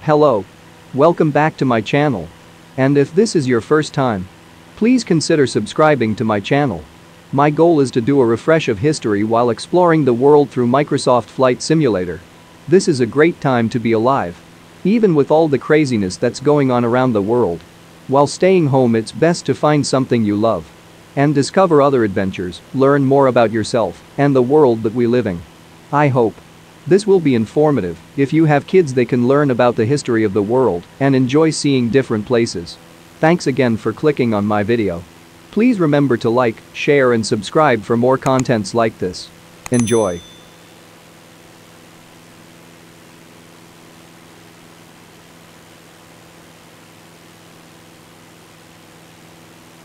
Hello. Welcome back to my channel. And if this is your first time, please consider subscribing to my channel. My goal is to do a refresh of history while exploring the world through Microsoft Flight Simulator. This is a great time to be alive. Even with all the craziness that's going on around the world. While staying home, it's best to find something you love and discover other adventures, learn more about yourself and the world that we live in. I hope this will be informative. If you have kids, they can learn about the history of the world and enjoy seeing different places. Thanks again for clicking on my video. Please remember to like, share and subscribe for more contents like this. Enjoy.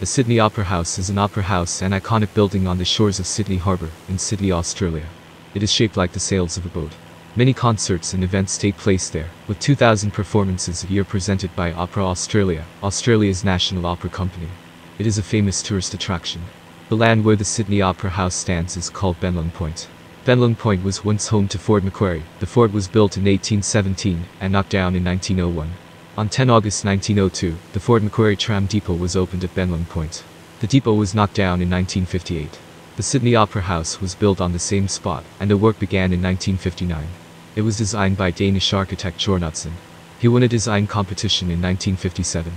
The Sydney Opera House is an opera house and iconic building on the shores of Sydney Harbour in Sydney, Australia. It is shaped like the sails of a boat. Many concerts and events take place there, with 2,000 performances a year presented by Opera Australia, Australia's national opera company. It is a famous tourist attraction. The land where the Sydney Opera House stands is called Beenleigh Point. Beenleigh Point was once home to Fort Macquarie. The fort was built in 1817 and knocked down in 1901. On 10 August 1902, the Fort Macquarie tram depot was opened at Beenleigh Point. The depot was knocked down in 1958. The Sydney Opera House was built on the same spot, and the work began in 1959. It was designed by Danish architect Jørn Utzon. He won a design competition in 1957.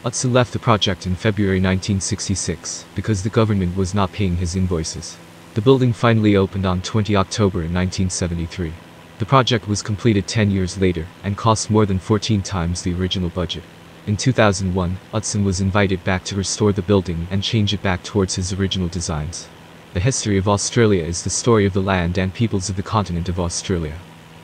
Utzon left the project in February 1966 because the government was not paying his invoices. The building finally opened on 20 October in 1973. The project was completed 10 years later and cost more than 14 times the original budget. In 2001, Utzon was invited back to restore the building and change it back towards his original designs. The history of Australia is the story of the land and peoples of the continent of Australia.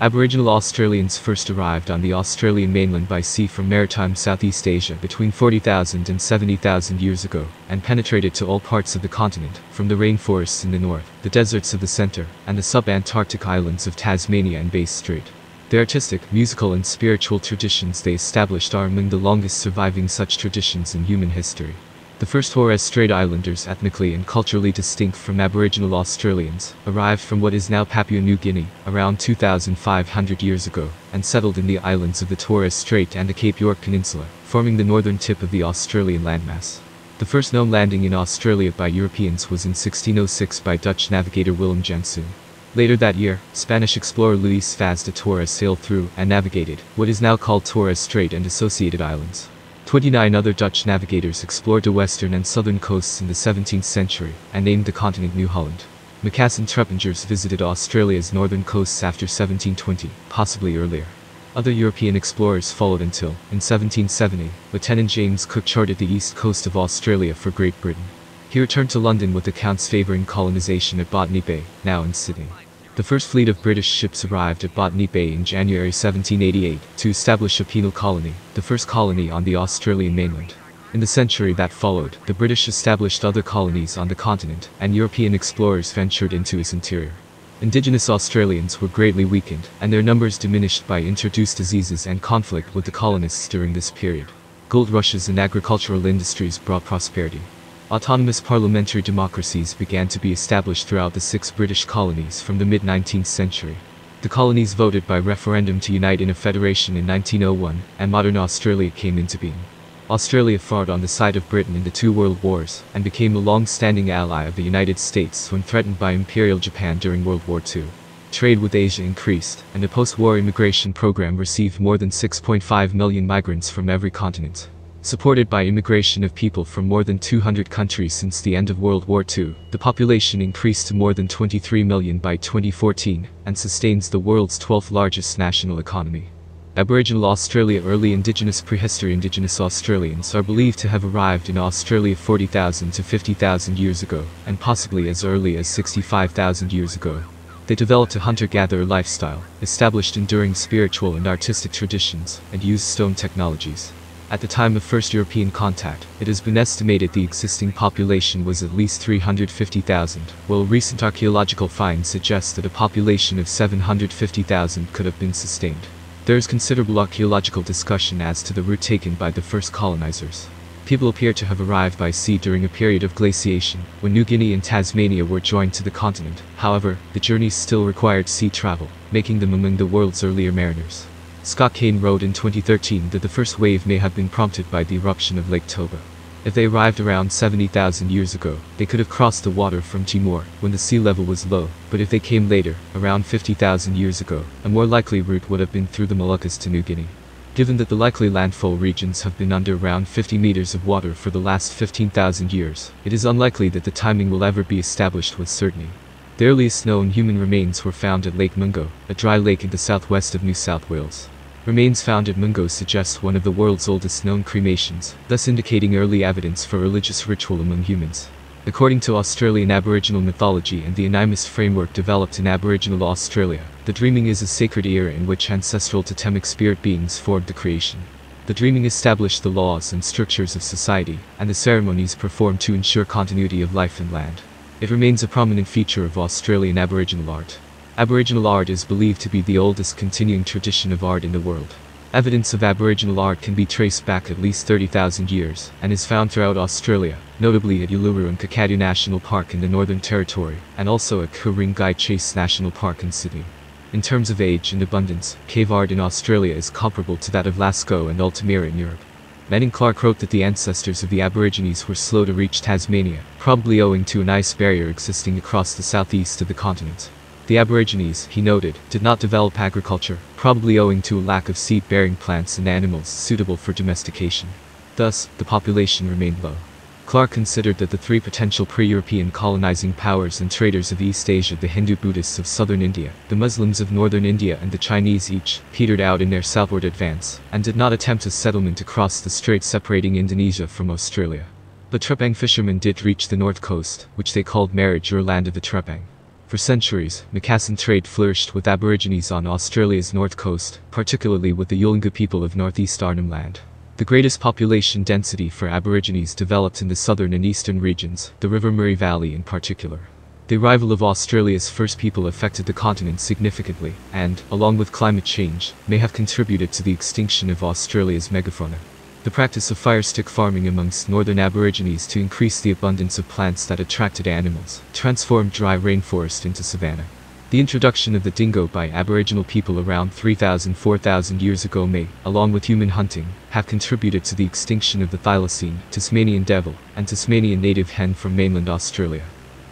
Aboriginal Australians first arrived on the Australian mainland by sea from maritime Southeast Asia between 40,000 and 70,000 years ago, and penetrated to all parts of the continent, from the rainforests in the north, the deserts of the centre, and the sub-Antarctic islands of Tasmania and Bass Strait. The artistic, musical and spiritual traditions they established are among the longest surviving such traditions in human history. The first Torres Strait Islanders, ethnically and culturally distinct from Aboriginal Australians, arrived from what is now Papua New Guinea, around 2,500 years ago, and settled in the islands of the Torres Strait and the Cape York Peninsula, forming the northern tip of the Australian landmass. The first known landing in Australia by Europeans was in 1606 by Dutch navigator Willem Janszoon. Later that year, Spanish explorer Luis Vaz de Torres sailed through and navigated what is now called Torres Strait and associated islands. 29 other Dutch navigators explored the western and southern coasts in the 17th century and named the continent New Holland. Macassan Treppingers visited Australia's northern coasts after 1720, possibly earlier. Other European explorers followed until, in 1770, Lieutenant James Cook charted the east coast of Australia for Great Britain. He returned to London with accounts favouring colonisation at Botany Bay, now in Sydney. The first fleet of British ships arrived at Botany Bay in January 1788 to establish a penal colony, the first colony on the Australian mainland. In the century that followed, the British established other colonies on the continent, and European explorers ventured into its interior. Indigenous Australians were greatly weakened, and their numbers diminished by introduced diseases and conflict with the colonists during this period. Gold rushes and agricultural industries brought prosperity. Autonomous parliamentary democracies began to be established throughout the 6 British colonies from the mid-19th century. The colonies voted by referendum to unite in a federation in 1901, and modern Australia came into being. Australia fought on the side of Britain in the 2 World Wars, and became a long-standing ally of the United States when threatened by Imperial Japan during World War II. Trade with Asia increased, and the post-war immigration program received more than 6.5 million migrants from every continent. Supported by immigration of people from more than 200 countries since the end of World War II, the population increased to more than 23 million by 2014, and sustains the world's 12th largest national economy. Aboriginal Australia. Early indigenous prehistory. Indigenous Australians are believed to have arrived in Australia 40,000 to 50,000 years ago, and possibly as early as 65,000 years ago. They developed a hunter-gatherer lifestyle, established enduring spiritual and artistic traditions, and used stone technologies. At the time of first European contact, it has been estimated the existing population was at least 350,000, while recent archaeological finds suggest that a population of 750,000 could have been sustained. There is considerable archaeological discussion as to the route taken by the first colonizers. People appear to have arrived by sea during a period of glaciation, when New Guinea and Tasmania were joined to the continent. However, the journeys still required sea travel, making them among the world's earlier mariners. Scott Kane wrote in 2013 that the first wave may have been prompted by the eruption of Lake Toba. If they arrived around 70,000 years ago, they could have crossed the water from Timor, when the sea level was low, but if they came later, around 50,000 years ago, a more likely route would have been through the Moluccas to New Guinea. Given that the likely landfall regions have been under around 50 meters of water for the last 15,000 years, it is unlikely that the timing will ever be established with certainty. The earliest known human remains were found at Lake Mungo, a dry lake in the southwest of New South Wales. Remains found at Mungo suggest one of the world's oldest known cremations, thus indicating early evidence for religious ritual among humans. According to Australian Aboriginal mythology and the animist framework developed in Aboriginal Australia, the dreaming is a sacred era in which ancestral totemic spirit beings formed the creation. The dreaming established the laws and structures of society, and the ceremonies performed to ensure continuity of life and land. It remains a prominent feature of Australian Aboriginal art. Aboriginal art is believed to be the oldest continuing tradition of art in the world. Evidence of Aboriginal art can be traced back at least 30,000 years, and is found throughout Australia, notably at Uluru and Kakadu National Park in the Northern Territory, and also at Ku-ring-gai Chase National Park in Sydney. In terms of age and abundance, cave art in Australia is comparable to that of Lascaux and Altamira in Europe. Manning Clark wrote that the ancestors of the Aborigines were slow to reach Tasmania, probably owing to an ice barrier existing across the southeast of the continent. The Aborigines, he noted, did not develop agriculture, probably owing to a lack of seed-bearing plants and animals suitable for domestication. Thus, the population remained low. Clark considered that the three potential pre-European colonizing powers and traders of East Asia, the Hindu Buddhists of southern India, the Muslims of northern India and the Chinese each, petered out in their southward advance, and did not attempt a settlement across the strait separating Indonesia from Australia. The Trepang fishermen did reach the north coast, which they called Marriage or Land of the Trepang. For centuries, Macassan trade flourished with Aborigines on Australia's north coast, particularly with the Yolngu people of northeast Arnhem Land. The greatest population density for Aborigines developed in the southern and eastern regions, the River Murray Valley in particular. The arrival of Australia's first people affected the continent significantly, and, along with climate change, may have contributed to the extinction of Australia's megafauna. The practice of firestick farming amongst northern Aborigines to increase the abundance of plants that attracted animals, transformed dry rainforest into savanna. The introduction of the dingo by Aboriginal people around 3,000–4,000 years ago may, along with human hunting, have contributed to the extinction of the thylacine, Tasmanian devil, and Tasmanian native hen from mainland Australia.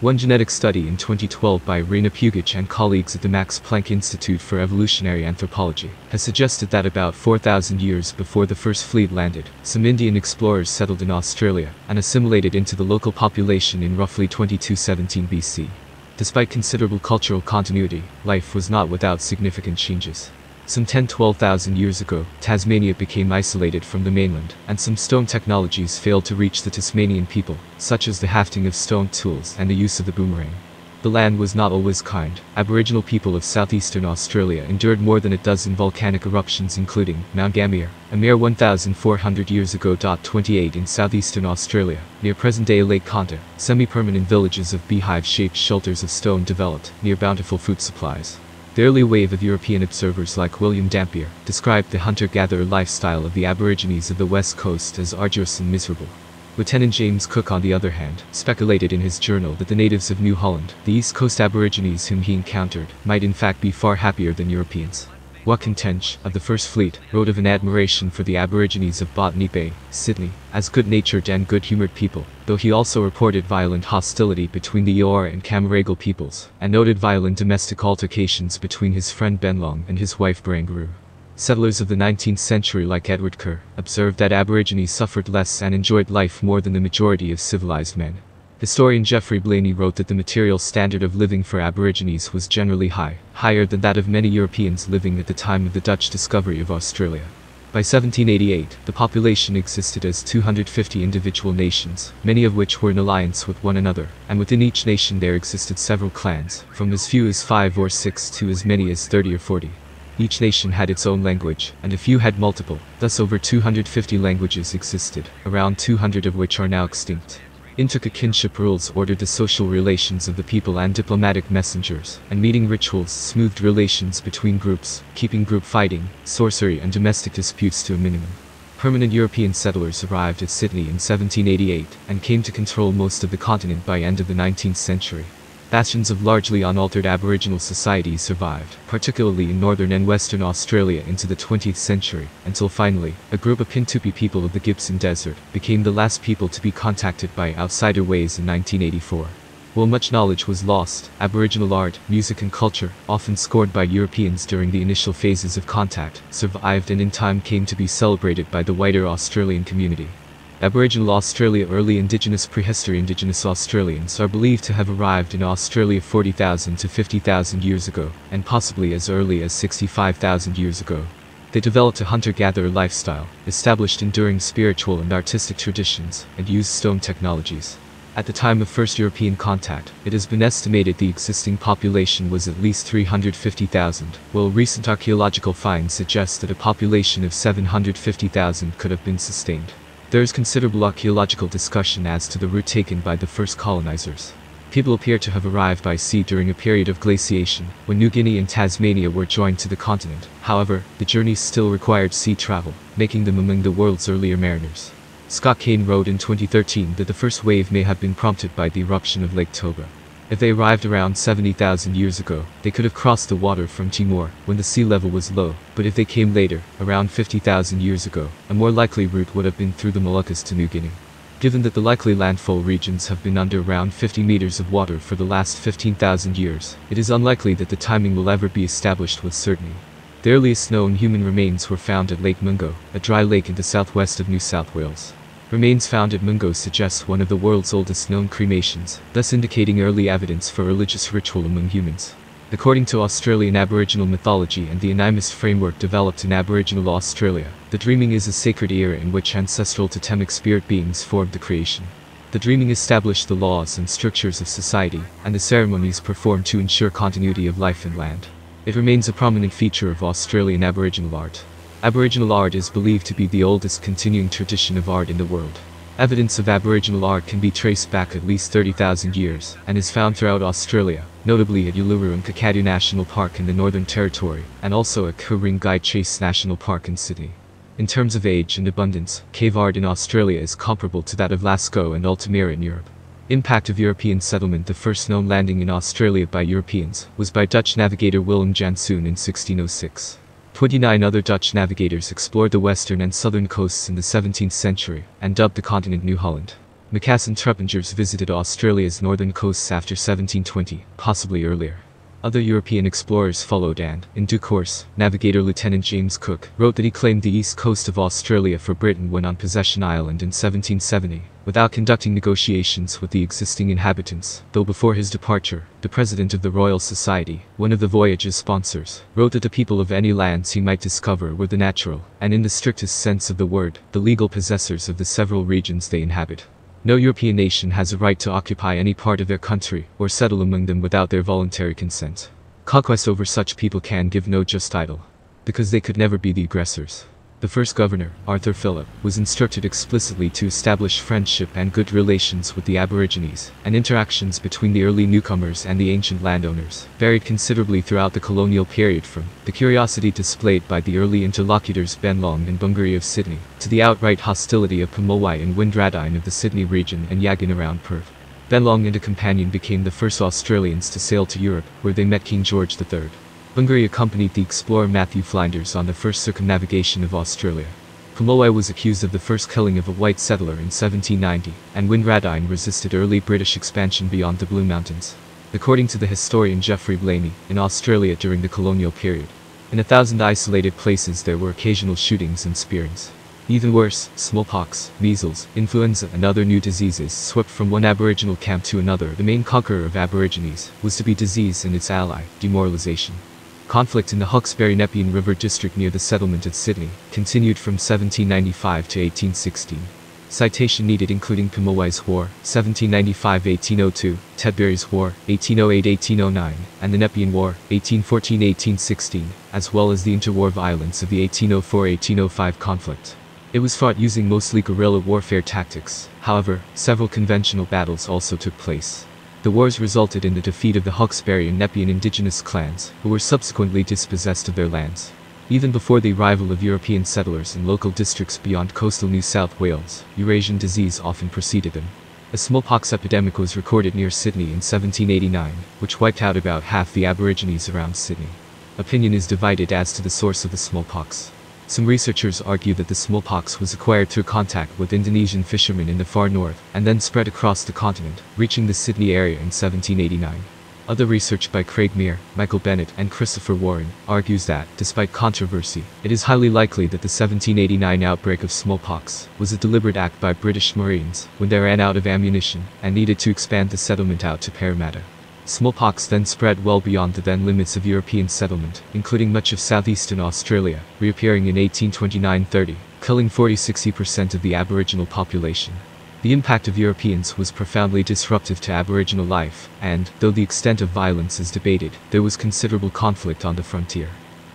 One genetic study in 2012 by Rena Pugic and colleagues at the Max Planck Institute for Evolutionary Anthropology has suggested that about 4,000 years before the first fleet landed, some Indian explorers settled in Australia and assimilated into the local population in roughly 2217 BC. Despite considerable cultural continuity, life was not without significant changes. Some 10–12,000 years ago, Tasmania became isolated from the mainland, and some stone technologies failed to reach the Tasmanian people, such as the hafting of stone tools and the use of the boomerang. The land was not always kind. Aboriginal people of southeastern Australia endured more than a dozen volcanic eruptions including Mount Gambier, a mere 1,400 years ago. 28 in southeastern Australia, near present-day Lake Conta, semi-permanent villages of beehive-shaped shelters of stone developed, near bountiful food supplies. The early wave of European observers like William Dampier described the hunter-gatherer lifestyle of the Aborigines of the West Coast as arduous and miserable. Lieutenant James Cook, on the other hand, speculated in his journal that the natives of New Holland, the East Coast Aborigines whom he encountered, might in fact be far happier than Europeans. Watkin Tench, of the First Fleet, wrote of an admiration for the Aborigines of Botany Bay, Sydney, as good-natured and good-humoured people, though he also reported violent hostility between the Eora and Camaragal peoples, and noted violent domestic altercations between his friend Benlong and his wife Barangaroo. Settlers of the 19th century like Edward Kerr observed that Aborigines suffered less and enjoyed life more than the majority of civilized men. Historian Geoffrey Blaney wrote that the material standard of living for Aborigines was generally high, higher than that of many Europeans living at the time of the Dutch discovery of Australia. By 1788, the population existed as 250 individual nations, many of which were in alliance with one another, and within each nation there existed several clans, from as few as 5 or 6 to as many as 30 or 40. Each nation had its own language, and a few had multiple, thus over 250 languages existed, around 200 of which are now extinct. Intricate kinship rules ordered the social relations of the people and diplomatic messengers, and meeting rituals smoothed relations between groups, keeping group fighting, sorcery and domestic disputes to a minimum. Permanent European settlers arrived at Sydney in 1788, and came to control most of the continent by end of the 19th century. Bastions of largely unaltered Aboriginal societies survived, particularly in northern and western Australia into the 20th century, until finally, a group of Pintupi people of the Gibson Desert became the last people to be contacted by outsider ways in 1984. While much knowledge was lost, Aboriginal art, music and culture, often scored by Europeans during the initial phases of contact, survived and in time came to be celebrated by the wider Australian community. Aboriginal Australia. Early Indigenous prehistory. Indigenous Australians are believed to have arrived in Australia 40,000 to 50,000 years ago, and possibly as early as 65,000 years ago. They developed a hunter-gatherer lifestyle, established enduring spiritual and artistic traditions, and used stone technologies. At the time of first European contact, it has been estimated the existing population was at least 350,000, while recent archaeological finds suggest that a population of 750,000 could have been sustained. There is considerable archaeological discussion as to the route taken by the first colonizers. People appear to have arrived by sea during a period of glaciation, when New Guinea and Tasmania were joined to the continent. However, the journeys still required sea travel, making them among the world's earlier mariners. Scott Kane wrote in 2013 that the first wave may have been prompted by the eruption of Lake Toba. If they arrived around 70,000 years ago, they could have crossed the water from Timor, when the sea level was low, but if they came later, around 50,000 years ago, a more likely route would have been through the Moluccas to New Guinea. Given that the likely landfall regions have been under around 50 meters of water for the last 15,000 years, it is unlikely that the timing will ever be established with certainty. The earliest known human remains were found at Lake Mungo, a dry lake in the southwest of New South Wales. Remains found at Mungo suggest one of the world's oldest known cremations, thus indicating early evidence for religious ritual among humans. According to Australian Aboriginal mythology and the animist framework developed in Aboriginal Australia, the dreaming is a sacred era in which ancestral totemic spirit beings formed the creation. The dreaming established the laws and structures of society, and the ceremonies performed to ensure continuity of life and land. It remains a prominent feature of Australian Aboriginal art. Aboriginal art is believed to be the oldest continuing tradition of art in the world. Evidence of Aboriginal art can be traced back at least 30,000 years, and is found throughout Australia, notably at Uluru and Kakadu National Park in the Northern Territory, and also at Ku-ring-gai Chase National Park in Sydney. In terms of age and abundance, cave art in Australia is comparable to that of Lascaux and Altamira in Europe. Impact of European settlement. The first known landing in Australia by Europeans was by Dutch navigator Willem Janszoon in 1606. 29 other Dutch navigators explored the western and southern coasts in the 17th century, and dubbed the continent New Holland. Macassan Treppingers visited Australia's northern coasts after 1720, possibly earlier. Other European explorers followed and, in due course, navigator Lieutenant James Cook wrote that he claimed the east coast of Australia for Britain when on Possession Island in 1770, without conducting negotiations with the existing inhabitants, though before his departure, the president of the Royal Society, one of the voyage's sponsors, wrote that the people of any lands he might discover were the natural, and in the strictest sense of the word, the legal possessors of the several regions they inhabit. No European nation has a right to occupy any part of their country, or settle among them without their voluntary consent. Conquest over such people can give no just title, because they could never be the aggressors. The first governor, Arthur Phillip, was instructed explicitly to establish friendship and good relations with the Aborigines, and interactions between the early newcomers and the ancient landowners varied considerably throughout the colonial period, from the curiosity displayed by the early interlocutors Benlong and Bungari of Sydney, to the outright hostility of Pemulwuy and Windradine of the Sydney region and Yagin around Perth. Benlong and a companion became the first Australians to sail to Europe, where they met King George III. Bungari accompanied the explorer Matthew Flinders on the first circumnavigation of Australia. Pemulwuy was accused of the first killing of a white settler in 1790, and Windradine resisted early British expansion beyond the Blue Mountains. According to the historian Geoffrey Blamey, in Australia during the colonial period, in 1,000 isolated places there were occasional shootings and spearings. Even worse, smallpox, measles, influenza and other new diseases swept from one Aboriginal camp to another. The main conqueror of Aborigines was to be disease and its ally, demoralization. Conflict in the Hawkesbury-Nepean River district near the settlement at Sydney continued from 1795 to 1816. Citation needed including Pemulwuy's War, 1795-1802, Tedbury's War, 1808-1809, and the Nepean War, 1814-1816, as well as the interwar violence of the 1804-1805 conflict. It was fought using mostly guerrilla warfare tactics. However, several conventional battles also took place. The wars resulted in the defeat of the Hawkesbury and Nepean indigenous clans, who were subsequently dispossessed of their lands. Even before the arrival of European settlers in local districts beyond coastal New South Wales, Eurasian disease often preceded them. A smallpox epidemic was recorded near Sydney in 1789, which wiped out about half the Aborigines around Sydney. Opinion is divided as to the source of the smallpox. Some researchers argue that the smallpox was acquired through contact with Indonesian fishermen in the far north, and then spread across the continent, reaching the Sydney area in 1789. Other research by Craig Meir, Michael Bennett, and Christopher Warren argues that, despite controversy, it is highly likely that the 1789 outbreak of smallpox was a deliberate act by British Marines when they ran out of ammunition and needed to expand the settlement out to Parramatta. Smallpox then spread well beyond the then limits of European settlement, including much of southeastern Australia, reappearing in 1829-30, killing 40–60% of the Aboriginal population. The impact of Europeans was profoundly disruptive to Aboriginal life, and, though the extent of violence is debated, there was considerable conflict on the frontier.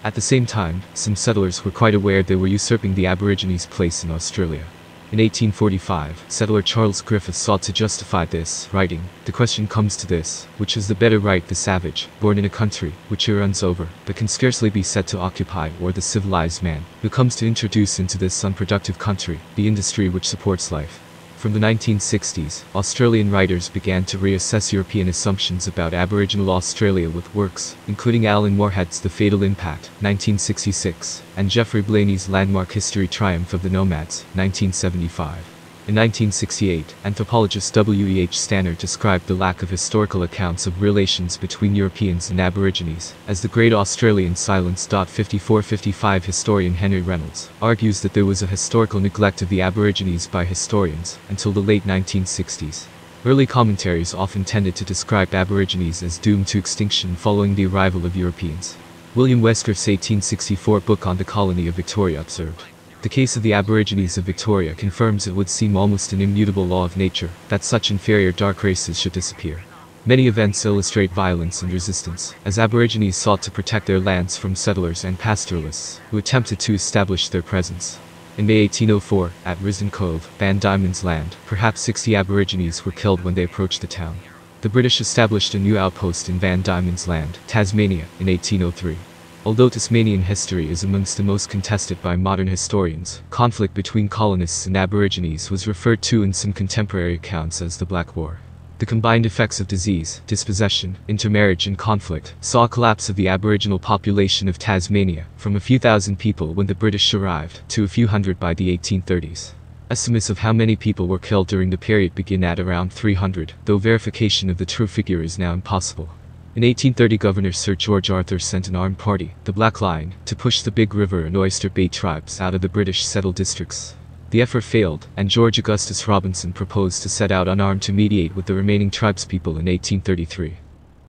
At the same time, some settlers were quite aware they were usurping the Aborigines' place in Australia. In 1845, settler Charles Griffith sought to justify this, writing, "The question comes to this, which is the better right, the savage, born in a country, which he runs over, but can scarcely be said to occupy, or the civilized man, who comes to introduce into this unproductive country, the industry which supports life." From the 1960s, Australian writers began to reassess European assumptions about Aboriginal Australia with works, including Alan Moorhead's The Fatal Impact, 1966, and Geoffrey Blaney's landmark History Triumph of the Nomads, 1975. In 1968, anthropologist W.E.H. Stannard described the lack of historical accounts of relations between Europeans and Aborigines as the Great Australian Silence. 54–55 Historian Henry Reynolds argues that there was a historical neglect of the Aborigines by historians until the late 1960s. Early commentaries often tended to describe Aborigines as doomed to extinction following the arrival of Europeans. William Westcliffe's 1864 book on the colony of Victoria observed, "The case of the Aborigines of Victoria confirms it would seem almost an immutable law of nature, that such inferior dark races should disappear." Many events illustrate violence and resistance, as Aborigines sought to protect their lands from settlers and pastoralists, who attempted to establish their presence. In May 1804, at Risen Cove, Van Diemen's Land, perhaps 60 Aborigines were killed when they approached the town. The British established a new outpost in Van Diemen's Land, Tasmania, in 1803. Although Tasmanian history is amongst the most contested by modern historians, conflict between colonists and Aborigines was referred to in some contemporary accounts as the Black War. The combined effects of disease, dispossession, intermarriage and conflict saw a collapse of the Aboriginal population of Tasmania, from a few thousand people when the British arrived, to a few hundred by the 1830s. Estimates of how many people were killed during the period begin at around 300, though verification of the true figure is now impossible. In 1830, Governor Sir George Arthur sent an armed party, the Black Line, to push the Big River and Oyster Bay tribes out of the British settled districts. The effort failed, and George Augustus Robinson proposed to set out unarmed to mediate with the remaining tribespeople in 1833.